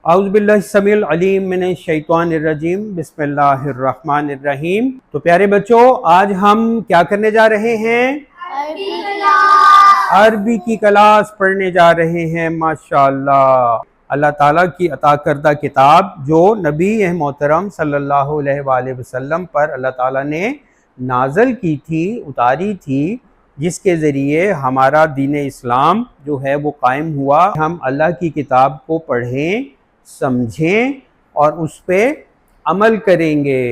औज़ुबिल्लाहि समीउल अलीम मिनश शैतानिर रजीम बिस्मिल्लाहिर रहमानिर रहीम। तो प्यारे बच्चों, आज हम क्या करने जा रहे हैं? अरबी की क्लास पढ़ने जा रहे हैं। माशाअल्लाह, अल्लाह ताला की अता करदा किताब जो नबी मोहतरम सल्लल्लाहु अलैहि वसल्लम पर अल्लाह ताला ने नाज़ल की थी, उतारी थी, जिसके ज़रिए हमारा दीन इस्लाम जो है वो कायम हुआ। हम अल्लाह की किताब को पढ़ें, समझें और उस पे अमल करेंगे।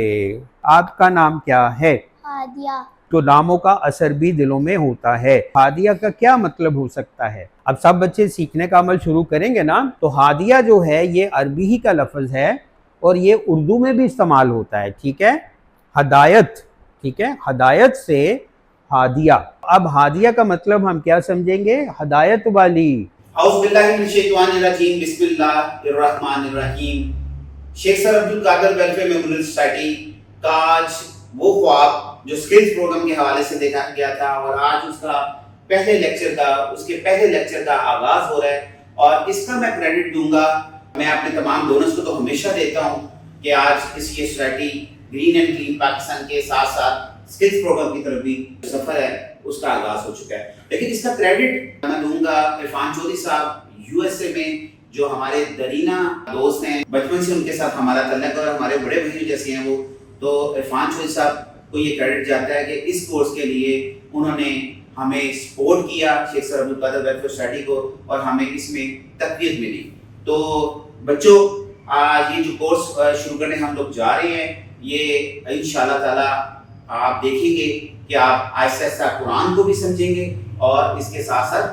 आपका नाम क्या है? हादिया। तो नामों का असर भी दिलों में होता है। हादिया का क्या मतलब हो सकता है? अब सब बच्चे सीखने का अमल शुरू करेंगे ना। तो हादिया जो है ये अरबी ही का लफ्ज़ है और ये उर्दू में भी इस्तेमाल होता है। ठीक है, हदायत, ठीक है, हदायत से हादिया। अब हादिया का मतलब हम क्या समझेंगे? हदायत वाली। औज़ुबिल्लाहिमिनश्शैतानिर्रजीम बिस्मिल्लाहिर्रहमानिर्रहीम। Sheikh sir Abdul Qadir welfare memorial society का आज वो ख्वाब जो स्किल्स प्रोग्राम के हवाले से देखा गया था और आज उसके पहले लेक्चर का आगाज हो रहा है और इसका मैं क्रेडिट दूंगा। मैं अपने तमाम डोनर्स को तो हमेशा देता हूँ कि आज इस ये society green and clean Pakistan के साथ साथ स्किल्स प्रोग्राम की तरफ भी सफर है, उसका आगाज हो चुका है। लेकिन इसका क्रेडिट मैं दूंगा इरफान चौधरी साहब, यूएसए में जो हमारे दरीना दोस्त हैं, बचपन से उनके साथ हमारा तल्लक और हमारे बड़े भाई जैसे हैं वो। तो इरफान चौधरी साहब को ये क्रेडिट जाता है कि इस कोर्स के लिए उन्होंने हमें सपोर्ट किया, Sheikh sir Abdul Qadir welfare society को, और हमें इसमें तक़वियत मिली। तो बच्चों, आज ये जो कोर्स शुरू करने हम लोग जा रहे हैं, ये इंशाअल्लाह ताला आप देखेंगे कि आप आहिस्ता आहिस्ता कुरान को भी समझेंगे और इसके साथ साथ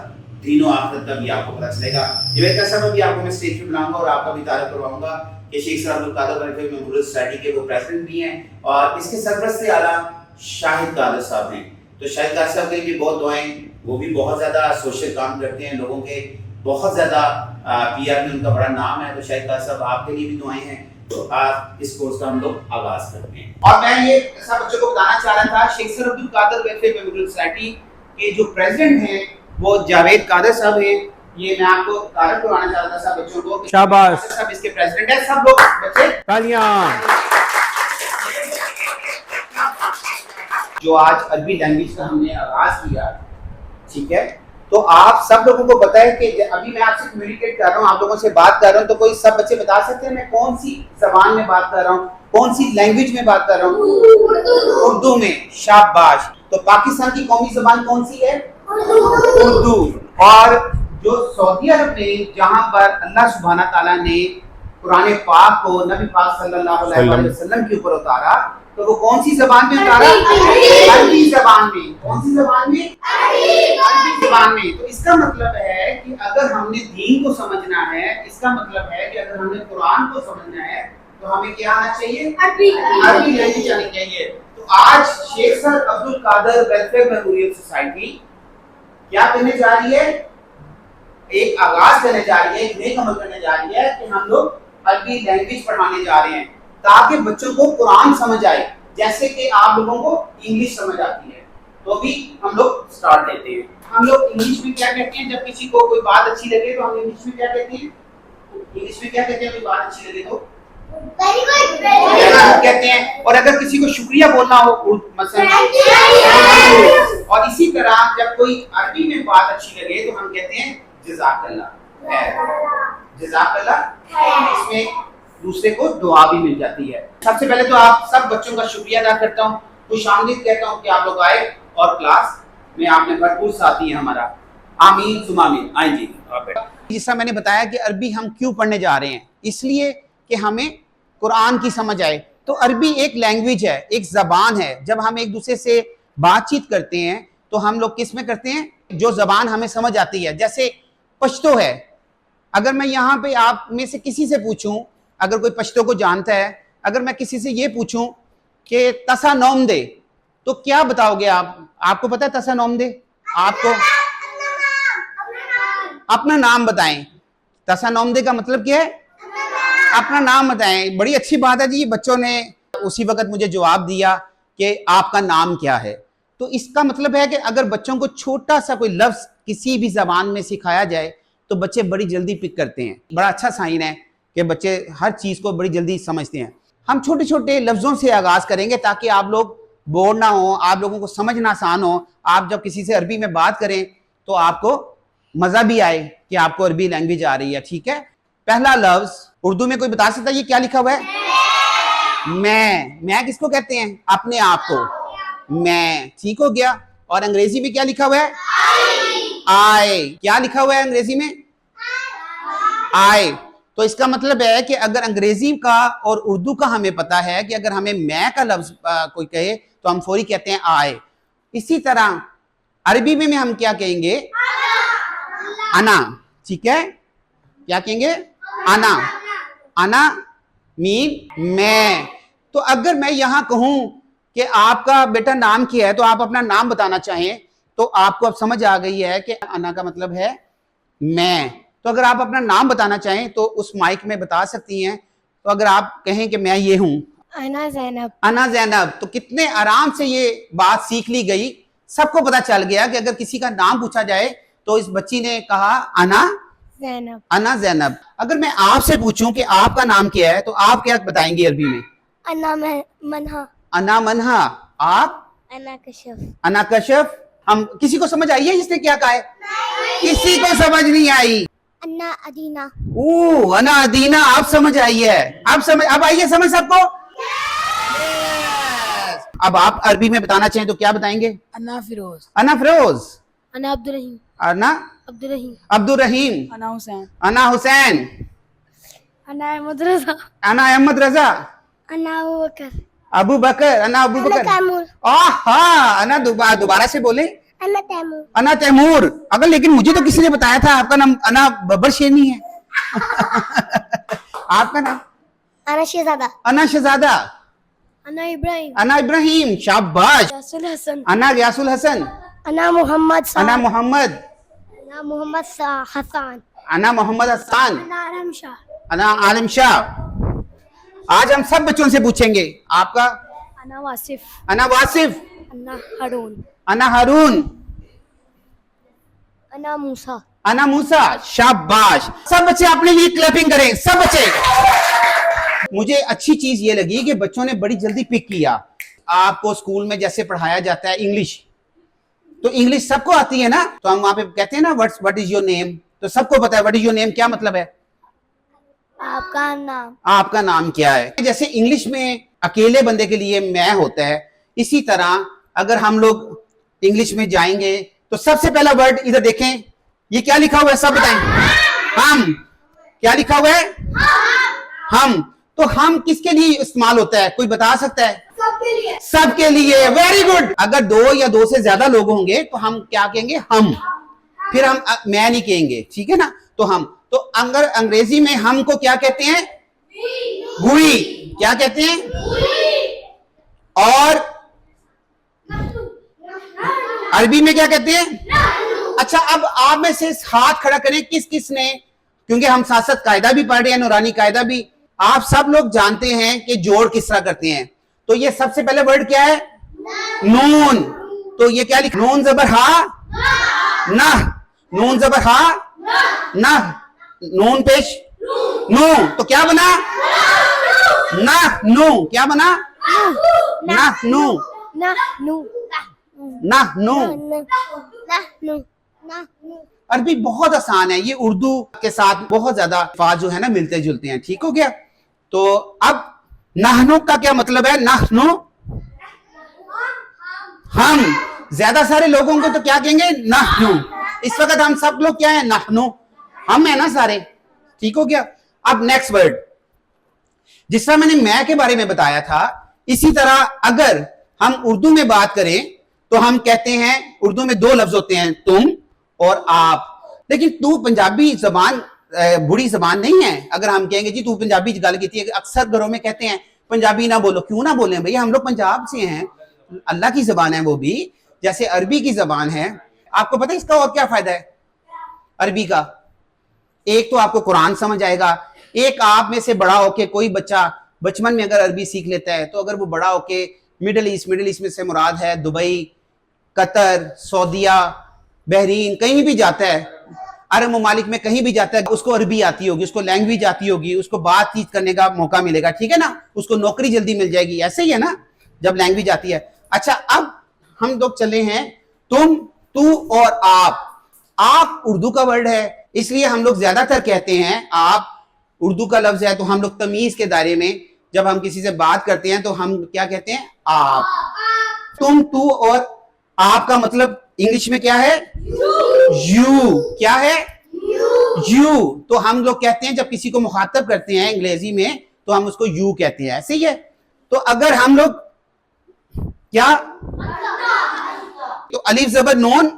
दीन और आखिरत का भी आपको पता चलेगा। ये कैसा भी आपको मैं स्टेज पे बुलाऊंगा और आपका भी तारीफ करवाऊंगा कि Sheikh sir Abdul Qadir welfare memorial society के वो प्रेसिडेंट भी हैं और इसके सरपरस्त आला शाहिद कादिर साहब हैं। तो शाहिद कादिर साहब के लिए बहुत दुआएं, वो भी बहुत ज़्यादा सोशल काम करते हैं, लोगों के बहुत ज़्यादा पीआर में उनका बड़ा नाम है। तो शाहिद कादिर साहब आपके लिए भी दुआएं हैं। तो आज इस कोर्स का हम लोग आगाज करते हैं और मैं ये सब बच्चों को बताना चाह रहा था, Sheikh sir Abdul Qadir welfare memorial society के जो प्रेसिडेंट हैं वो जावेद कादिर साहब हैं। ये मैं आपको तारीफ करवाना चाह रहा था सब बच्चों को। शाबाश, सब इसके प्रेसिडेंट हैं। सब लोग बच्चे तालियां। जो आज अरबी लैंग्वेज का हमने आगाज किया, ठीक है, तो आप सब लोगों को पता है कि अभी मैं आपसे कम्युनिकेट कर रहा हूँ, आप लोगों से बात कर रहा हूँ, तो कोई सब बच्चे बता सकते हैं मैं कौन सी जबान में बात कर रहा हूँ, कौन सी लैंग्वेज में बात कर रहा हूँ? उर्दू में। शाबाश। तो पाकिस्तान की कौमी जबान कौन सी है? उर्दू। और जो सऊदी अरब में जहाँ पर अल्लाह सुब्हाना ताला ने कुरान पाक को नबी पाक सल्लल्लाहु अलैहि वसल्लम के ऊपर उतारा, तो वो कौन सी जबान में उतारा? अरबी जबान में। कौन सी जबान में? अरबी जबान में। तो इसका मतलब है कि अगर हमने दीन को समझना है, इसका मतलब है कि अगर हमने कुरान को समझना है तो हमें क्या आना चाहिए? अरबी लैंग्वेज आनी चाहिए। तो आज Sheikh sir Abdul Qadir welfare memorial society क्या करने जा रही है? एक आगाज करने जा रही है, एक नेक अमल करने जा रही है कि हम लोग अरबी लैंग्वेज पढ़ाने जा रहे हैं ताकि बच्चों को कुरान समझ आए, जैसे कि आप लोगों को इंग्लिश समझ आती है। तो अभी हम लोग स्टार्ट लेते हैं। हम लोग इंग्लिश में क्या कहते हैं जब किसी को कोई बात अच्छी लगे? तो हम इंग्लिश में क्या कहते हैं? इंग्लिश में क्या कहते हैं कोई बात अच्छी लगे तो? वेरी गुड कहते हैं। और अगर किसी को शुक्रिया बोलना हो मसलन, और इसी तरह जब कोई अरबी में बात अच्छी लगे तो हम कहते हैं जज़ाकल्लाह। जज़ाकल्लाह। इसमें दूसरे को दुआ भी मिल जाती है। सबसे पहले तो आप सब बच्चों का शुक्रिया अदा करता हूँ, खुशामदीद कहता हूँ कि आप लोग आए और क्लास में आपने भरपूर साथ दिया हमारा। आमीन सुमा आमीन। आए जी। जैसा मैंने बताया कि अरबी हम क्यों पढ़ने जा रहे हैं, इसलिए कि हमें कुरान की समझ आए। तो अरबी एक लैंग्वेज है, एक जबान है। जब हम एक दूसरे से बातचीत करते हैं तो हम लोग किस में करते हैं? जो जबान हमें समझ आती है। जैसे पश्तो है, अगर मैं यहाँ पे आप में से किसी से पूछूं, अगर कोई पश्तो को जानता है, अगर मैं किसी से ये पूछूं कि तसा नौम दे, तो क्या बताओगे आप? आपको पता है तसा नौम दे? आपको अपना नाम बताएं। तसा नौम दे का मतलब क्या है? अपना नाम बताएं। बड़ी अच्छी बात है जी। बच्चों ने उसी वक्त मुझे जवाब दिया कि आपका नाम क्या है। तो इसका मतलब है कि अगर बच्चों को छोटा सा कोई लफ्ज किसी भी जबान में सिखाया जाए तो बच्चे बड़ी जल्दी पिक करते हैं। बड़ा अच्छा साइन है कि बच्चे हर चीज को बड़ी जल्दी समझते हैं। हम छोटे छोटे लफ्जों से आगाज करेंगे ताकि आप लोग बोर ना हो, आप लोगों को समझना आसान हो। आप जब किसी से अरबी में बात करें तो आपको मजा भी आए कि आपको अरबी लैंग्वेज आ रही है, ठीक है। पहला लफ्ज उर्दू में कोई बता सकता है ये क्या लिखा हुआ है? मैं किसको कहते हैं? अपने आप को, मैं, ठीक हो गया। और अंग्रेजी में क्या लिखा हुआ है? आई। क्या लिखा हुआ है अंग्रेजी में? आई। तो इसका मतलब है कि अगर अंग्रेजी का और उर्दू का हमें पता है कि अगर हमें मैं का लफ्ज कोई कहे तो हम फौरी कहते हैं आए। इसी तरह अरबी में हम क्या कहेंगे? अना, ठीक है। क्या कहेंगे? अना। अना मीन मैं। तो अगर मैं यहां कहूं कि आपका बेटा नाम क्या है तो आप अपना नाम बताना चाहें तो आपको अब समझ आ गई है कि अना का मतलब है मैं। तो अगर आप अपना नाम बताना चाहें तो उस माइक में बता सकती हैं। तो अगर आप कहें कि मैं ये हूं, अना ज़ैनब। अना ज़ैनब, तो कितने आराम से ये बात सीख ली गई। सबको पता चल गया कि अगर किसी का नाम पूछा जाए तो इस बच्ची ने कहा अना ज़ैनब। अना ज़ैनब। अगर मैं आपसे पूछूं कि आपका नाम क्या है तो आप क्या बताएंगे अरबी में? अना मनहा। अना मनहा। आप? अना कशफ। अना कशफ। हम किसी को समझ आई है इसने क्या कहा है? किसी को समझ नहीं आई। अना अदीना। ओ अना अदीना, आप समझ आई है। अब आई है समझ सबको? अब आप अरबी में बताना चाहें तो क्या बताएंगे? अना फिरोज। अना फिरोज। अना अब्दुल रहीम। अना अब्दुल रहीम। अब्दुल रहीम। अना हुसैन। अना हुसैन। अना अहमद रजा। अना अहमद रजा। अना अबू बकर। अबू बकर। अना अबू बकर। तैमूर। अना दोबारा से बोले। अना तैमूर। अना तैमूर। अगर लेकिन मुझे तो किसी ने बताया था आपका नाम अना बब्बर शेरनी है। आपका नाम? अना शहजादा। अना शहजादा। अना इब्राहिम। अना इब्राहिम, शाबाश। यासुल हसन। अना गयासुल हसन। अना मोहम्मद। अना मोहम्मद। अना मोहम्मद हसन। अना मोहम्मद हसन। अना आलम शाह। अना आलिम शाह। आज हम सब बच्चों से पूछेंगे। आपका? अना वासिफ। अना वासिफ। अना हारून। अना हारून। अना मूसा। अना मूसा, शाबाश। सब बच्चे अपने लिए क्लैपिंग करें, सब बच्चे। मुझे अच्छी चीज ये लगी कि बच्चों ने बड़ी जल्दी पिक किया। आपको स्कूल में जैसे पढ़ाया जाता है इंग्लिश, तो इंग्लिश सबको आती है ना। तो हम वहां पे कहते हैं ना व्हाट इज योर नेम, तो सबको पता है व्हाट इज योर नेम क्या मतलब है? आपका नाम। आपका नाम क्या है। जैसे इंग्लिश में अकेले बंदे के लिए मैं होता है, इसी तरह अगर हम लोग इंग्लिश में जाएंगे तो सबसे पहला वर्ड इधर देखें, ये क्या लिखा हुआ है सब बताएं। हम। क्या लिखा हुआ है? हम। तो हम किसके लिए इस्तेमाल होता है, कोई बता सकता है? सबके लिए। सबके लिए, वेरी गुड। अगर दो या दो से ज्यादा लोग होंगे तो हम क्या कहेंगे? हम। फिर हम मैं नहीं कहेंगे, ठीक है ना। तो हम, तो अगर अंग्रेजी में हम को क्या कहते हैं? वी। क्या कहते हैं? और अरबी में क्या कहते हैं? अच्छा, अब आप में से हाथ खड़ा करें किस किस ने, क्योंकि हम साथ साथ कायदा भी पढ़ रहे हैं, नूरानी कायदा भी। आप सब लोग जानते हैं कि जोड़ किस तरह करते हैं। तो ये सबसे पहले वर्ड क्या है? नून। तो ये क्या लिखा? नून जबर हा ना। नून जबर हा ना। नून पेश नू, तो क्या बना? ना नू। क्या बना? ना नू। ना नू। ना नू। ना नू। ना नू। अरबी बहुत आसान है, ये उर्दू के साथ बहुत ज्यादा अल्फाज जो है ना मिलते जुलते हैं, ठीक हो गया। तो अब नाहनु का क्या मतलब है? नाहनु हम। ज्यादा सारे लोगों को तो क्या कहेंगे? नाहनु। इस वक्त हम सब लोग क्या है? नाहनु, हम है ना सारे, ठीक हो गया। अब नेक्स्ट वर्ड, जिस तरह मैंने मैं के बारे में बताया था, इसी तरह अगर हम उर्दू में बात करें तो हम कहते हैं, उर्दू में दो लफ्ज होते हैं, तुम और आप। लेकिन तू पंजाबी जबान बुरी जबान नहीं है। अगर हम कहेंगे जी तू पंजाबी गल की थी, अक्सर घरों में कहते हैं पंजाबी ना बोलो। क्यों ना बोले भैया, हम लोग पंजाब से हैं, अल्लाह की जबान है वो भी, जैसे अरबी की जबान है। आपको पता है इसका और क्या फायदा है अरबी का? एक तो आपको कुरान समझ आएगा, एक आप में से बड़ा होके कोई बच्चा बचपन में अगर अरबी सीख लेता है तो अगर वो बड़ा होके मिडिल ईस्ट में से मुराद है दुबई, कतर, सऊदीया, बहरीन, कहीं भी जाता है, अरब ममालिक में कहीं भी जाता है उसको अरबी आती होगी, उसको लैंग्वेज आती होगी, उसको बातचीत करने का मौका मिलेगा, ठीक है ना, उसको नौकरी जल्दी मिल जाएगी। ऐसे ही है ना जब लैंग्वेज आती है। अच्छा, अब हम लोग चले हैं तुम, तू और आप उर्दू का वर्ड है, इसलिए हम लोग ज्यादातर कहते हैं आप उर्दू का लफ्ज है, तो हम लोग तमीज के दायरे में जब हम किसी से बात करते हैं तो हम क्या कहते हैं, आप। तुम, तू और आप का मतलब इंग्लिश में क्या है, यू। क्या है, यू। तो हम लोग कहते हैं जब किसी को मुखातब करते हैं अंग्रेजी में तो हम उसको यू कहते हैं, ऐसे ही है। तो अगर हम लोग क्या, तो अलिफ जबर नून,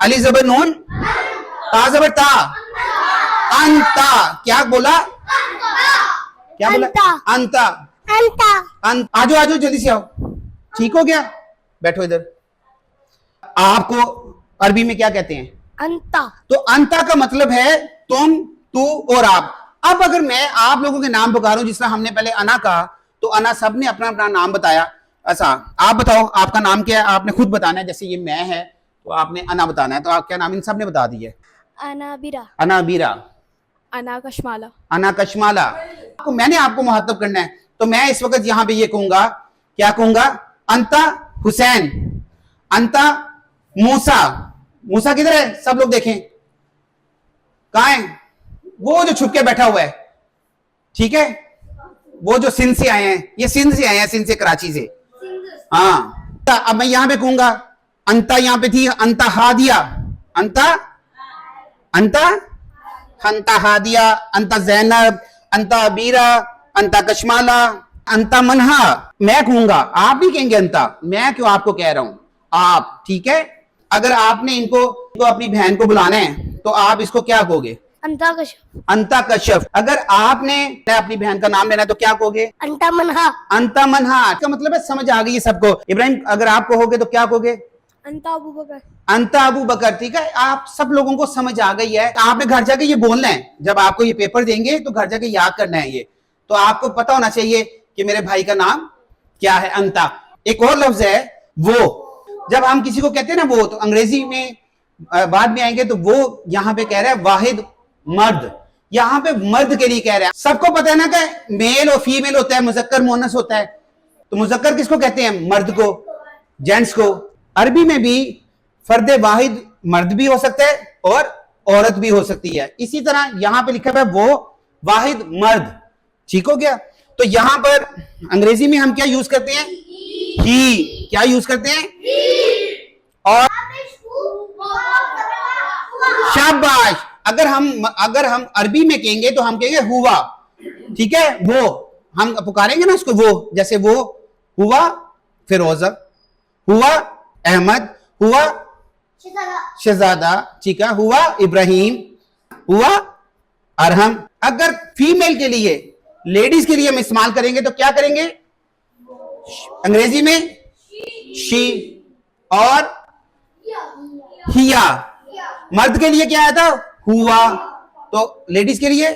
अलिफ जबर नून, ता जबर ता, अंता। क्या बोला, क्या बोला, अंता, अंता। आजो आजो जल्दी से आओ, ठीक हो गया, बैठो इधर। आपको अरबी में क्या कहते हैं, अंता। तो अंता का मतलब है तुम, तू और आप। अब अगर मैं आप लोगों के नाम पुकारूं, जिस तरह हमने पहले अना कहा, तो अना सबने अपना अपना नाम बताया। अच्छा, आप बताओ आपका नाम क्या है, आपने खुद बताना है। जैसे ये मैं है तो आपने अना बताना है, तो आप क्या नाम, इन सब ने बता दिया। अनाबिरा, अनाबीरा, अना कशमाला, अना कशमाला। तो मैंने आपको मुहातब करना है, तो मैं इस वक्त यहां पे ये कहूंगा, क्या कहूंगा, अंता हुसैन, अंता मूसा। मूसा किधर है, सब लोग देखें, कहां है, वो जो छुप के बैठा हुआ है, ठीक है, वो जो सिंध से आए हैं, ये सिंध से आए हैं, सिंध से, कराची से। हाँ, अब मैं यहां पे कहूंगा, अंता यहां पे थी, अंता हादिया, अंता, अंता, अंता हादिया, अंता जैनब, अंता अबीरा, अंता कशमाला, अंता मनहा। मैं कहूंगा, आप भी कहेंगे अंता, मैं क्यों आपको कह रहा हूं, आप, ठीक है। अगर आपने इनको अपनी बहन को बुलाना है तो आप इसको क्या कहोगे, अंता कशफ, अंता कश्यप। अगर आपने अपनी बहन का नाम लेना है तो क्या कहोगे, अंता मनहा, अंता मनहा। इसका मतलब है, समझ आ गई है सबको। इब्राहिम, अगर आप कहोगे तो क्या कहोगे, अंता अबू बकर, अंता अबू बकर, ठीक है। आप सब लोगों को समझ आ गई है। आपने घर जाके ये बोलना है, जब आपको ये पेपर देंगे तो घर जाके याद करना है ये। तो आपको पता होना चाहिए कि मेरे भाई का नाम क्या है, अंता। एक और लफ्ज है वो, जब हम किसी को कहते हैं ना वो, तो अंग्रेजी में बाद में आएंगे, तो वो यहां पे कह रहा है वाहिद मर्द, यहां पे मर्द के लिए कह रहा है। सबको पता है ना कि मेल और फीमेल होता है, मुजक्कर मुअन्नस होता है। तो मुजक्कर किसको कहते हैं, मर्द को, जेंट्स को। अरबी में भी फर्द वाहिद मर्द भी हो सकता है और औरत भी हो सकती है। इसी तरह यहां पे लिखा है वो वाहिद मर्द, ठीक हो गया। तो यहां पर अंग्रेजी में हम क्या यूज करते हैं, ही। क्या यूज करते हैं, और शाबाश। अगर हम अरबी में कहेंगे तो हम कहेंगे हुआ, ठीक है, वो हम पुकारेंगे ना उसको, वो, जैसे वो हुआ फिरोजा, हुआ अहमद, हुआ शहजादा, ठीक है, हुआ इब्राहिम, हुआ अरहम। अगर फीमेल के लिए, लेडीज के लिए हम इस्तेमाल करेंगे तो क्या करेंगे, अंग्रेजी में शी और हिया। मर्द के लिए क्या आया था, हुआ, तो लेडीज के लिए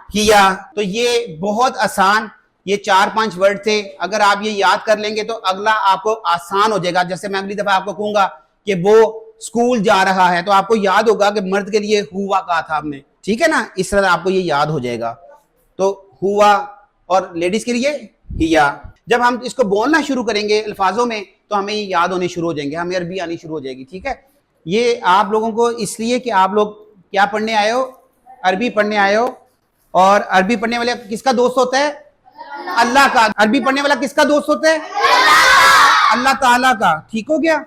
हिया। तो ये बहुत आसान, ये 4-5 वर्ड थे। अगर आप ये याद कर लेंगे तो अगला आपको आसान हो जाएगा। जैसे मैं अगली दफा आपको कहूंगा कि वो स्कूल जा रहा है, तो आपको याद होगा कि मर्द के लिए हुआ कहा था हमने, ठीक है ना, इस तरह आपको ये याद हो जाएगा। तो हुआ, और लेडीज के लिए हिया। जब हम इसको बोलना शुरू करेंगे अल्फाजों में तो हमें ये याद होने शुरू हो जाएंगे, हमें अरबी आनी शुरू हो जाएगी, ठीक है। ये आप लोगों को इसलिए कि आप लोग क्या पढ़ने आए हो, अरबी पढ़ने आए हो। और अरबी पढ़ने वाले किसका दोस्त होता है, अल्लाह का। अरबी पढ़ने वाला किसका दोस्त होता है, अल्लाह ताला का, ठीक हो गया।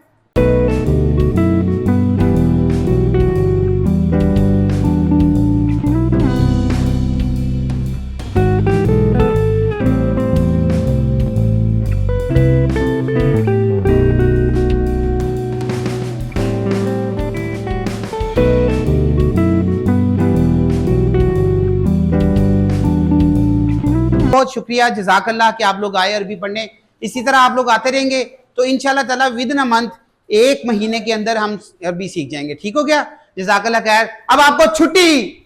बहुत शुक्रिया, जज़ाकल्लाह कि आप लोग आए अरबी पढ़ने। इसी तरह आप लोग आते रहेंगे तो इंशाल्लाह ताला विद इन अ मंथ, 1 महीने के अंदर हम अरबी सीख जाएंगे, ठीक हो गया। जज़ाकल्लाह खैर। अब आपको छुट्टी।